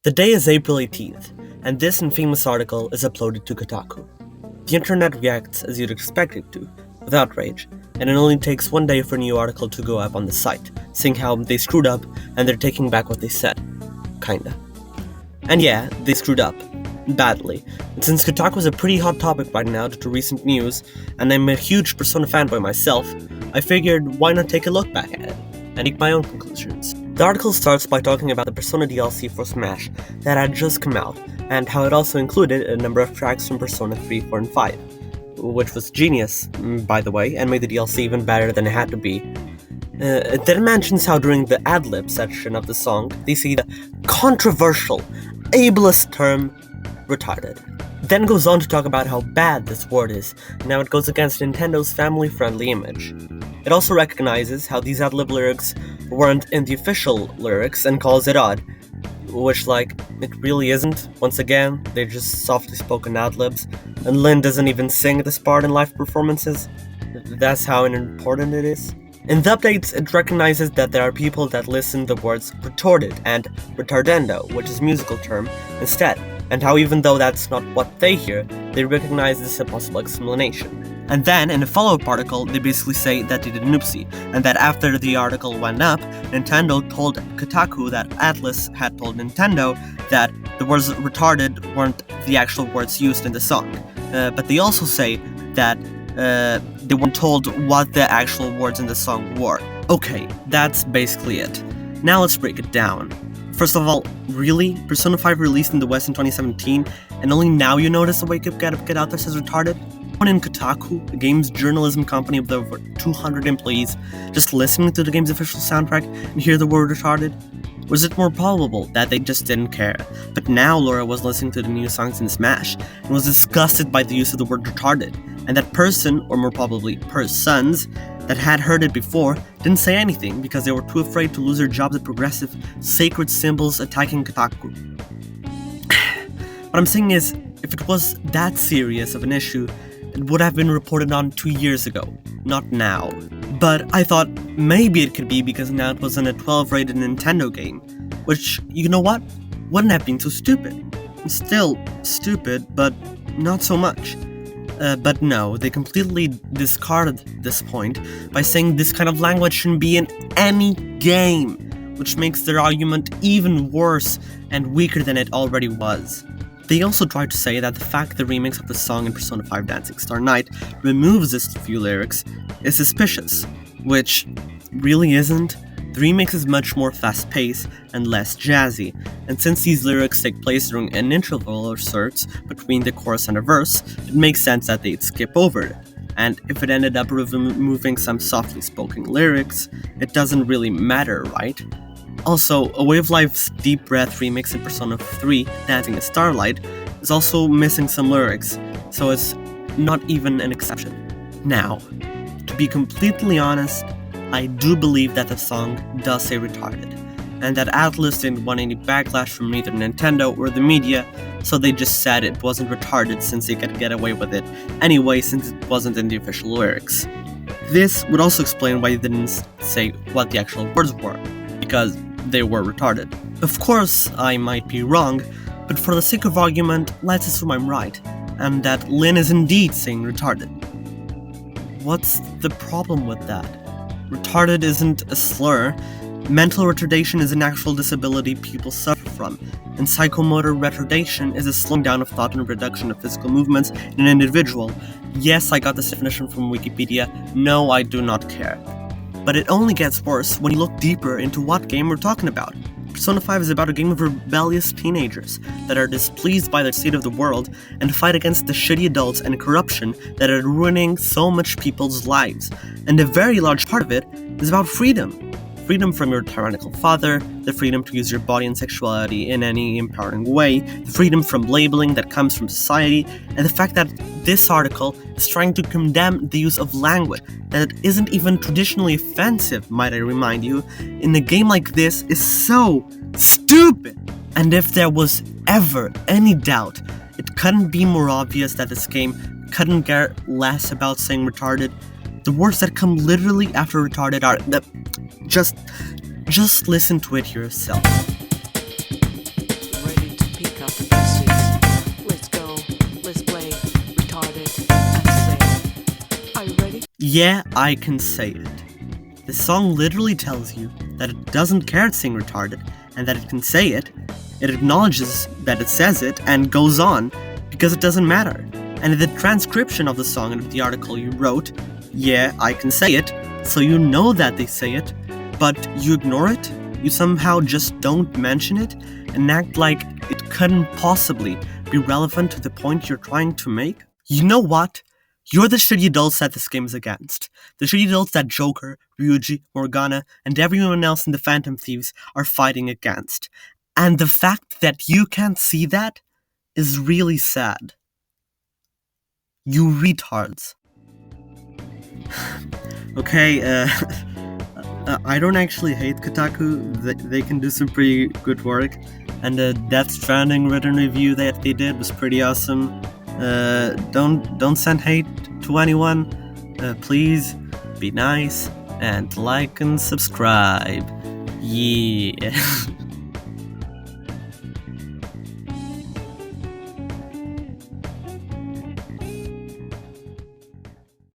The day is April 18th, and this infamous article is uploaded to Kotaku. The internet reacts as you'd expect it to, with outrage, and it only takes one day for a new article to go up on the site, saying how they screwed up and they're taking back what they said. Kinda. And yeah, they screwed up. Badly. And since Kotaku is a pretty hot topic right now due to recent news, and I'm a huge Persona fanboy myself, I figured why not take a look back at it, and make my own conclusions. The article starts by talking about the Persona DLC for Smash that had just come out, and how it also included a number of tracks from Persona 3, 4, and 5, which was genius, by the way, and made the DLC even better than it had to be. It then mentions how during the ad-lib section of the song, they see the controversial, ableist term, retarded. It then goes on to talk about how bad this word is, and how it goes against Nintendo's family-friendly image. It also recognizes how these ad-lib lyrics weren't in the official lyrics and calls it odd, which, it really isn't. Once again, they're just softly spoken ad-libs, and Lynn doesn't even sing this part in live performances. That's how important it is. In the updates, it recognizes that there are people that listen the words retorted and retardendo, which is a musical term, instead, and how even though that's not what they hear, they recognize this as a possible explanation. And then, in a follow-up article, they basically say that they did an oopsie, and that after the article went up, Nintendo told Kotaku that Atlas had told Nintendo that the words retarded weren't the actual words used in the song. But they also say that they weren't told what the actual words in the song were. Okay, that's basically it. Now let's break it down. First of all, really? Persona 5 released in the West in 2017, and only now you notice the Wake Up Get Out There says retarded? When in Kotaku, a game's journalism company with over 200 employees, just listening to the game's official soundtrack and hear the word retarded? Was it more probable that they just didn't care? But now Laura was listening to the new songs in Smash, and was disgusted by the use of the word retarded, and that person, or more probably persons, that had heard it before, didn't say anything because they were too afraid to lose their jobs at progressive, sacred symbols attacking Kotaku. What I'm saying is, if it was that serious of an issue, it would have been reported on 2 years ago, not now. But I thought maybe it could be because now it was in a 12 rated Nintendo game, which, you know what, wouldn't have been so stupid. Still stupid, but not so much. But no, they completely discarded this point by saying this kind of language shouldn't be in any game, which makes their argument even worse and weaker than it already was. They also tried to say that the fact the remix of the song in Persona 5 Dancing Star Night removes this few lyrics is suspicious, which really isn't. The remix is much more fast-paced and less jazzy, and since these lyrics take place during an interval or sorts between the chorus and a verse, it makes sense that they'd skip over it. And if it ended up removing some softly spoken lyrics, it doesn't really matter, right? Also, A Way of Life's Deep Breath remix in Persona 3, Dancing in Starlight, is also missing some lyrics, so it's not even an exception. Now, to be completely honest, I do believe that the song does say retarded, and that Atlas didn't want any backlash from neither Nintendo or the media, so they just said it wasn't retarded since they could get away with it anyway since it wasn't in the official lyrics. This would also explain why they didn't say what the actual words were, because they were retarded. Of course, I might be wrong, but for the sake of argument, let's assume I'm right, and that Lynn is indeed saying retarded. What's the problem with that? Retarded isn't a slur. Mental retardation is an actual disability people suffer from, and psychomotor retardation is a slowing down of thought and reduction of physical movements in an individual. Yes, I got this definition from Wikipedia. No, I do not care. But it only gets worse when you look deeper into what game we're talking about. Persona 5 is about a game of rebellious teenagers that are displeased by the state of the world and fight against the shitty adults and corruption that are ruining so much people's lives. And a very large part of it is about freedom. Freedom from your tyrannical father, the freedom to use your body and sexuality in any empowering way, the freedom from labeling that comes from society, and the fact that this article is trying to condemn the use of language that isn't even traditionally offensive, might I remind you, in a game like this is so stupid. And if there was ever any doubt, it couldn't be more obvious that this game couldn't care less about saying retarded. The words that come literally after retarded are just listen to it yourself. Yeah, I Can Say It. The song literally tells you that it doesn't care to sing retarded, and that it can say it. It acknowledges that it says it, and goes on, because it doesn't matter. And in the transcription of the song and of the article you wrote, yeah, I can say it, so you know that they say it, but you ignore it? You somehow just don't mention it, and act like it couldn't possibly be relevant to the point you're trying to make? You know what? You're the shitty adults that this game is against. The shitty adults that Joker, Ryuji, Morgana, and everyone else in the Phantom Thieves are fighting against. And the fact that you can't see that is really sad. You retards. Okay, I don't actually hate Kotaku. They can do some pretty good work. And the Death Stranding written review that they did was pretty awesome. Don't send hate to anyone. Please be nice and like and subscribe. Yeah.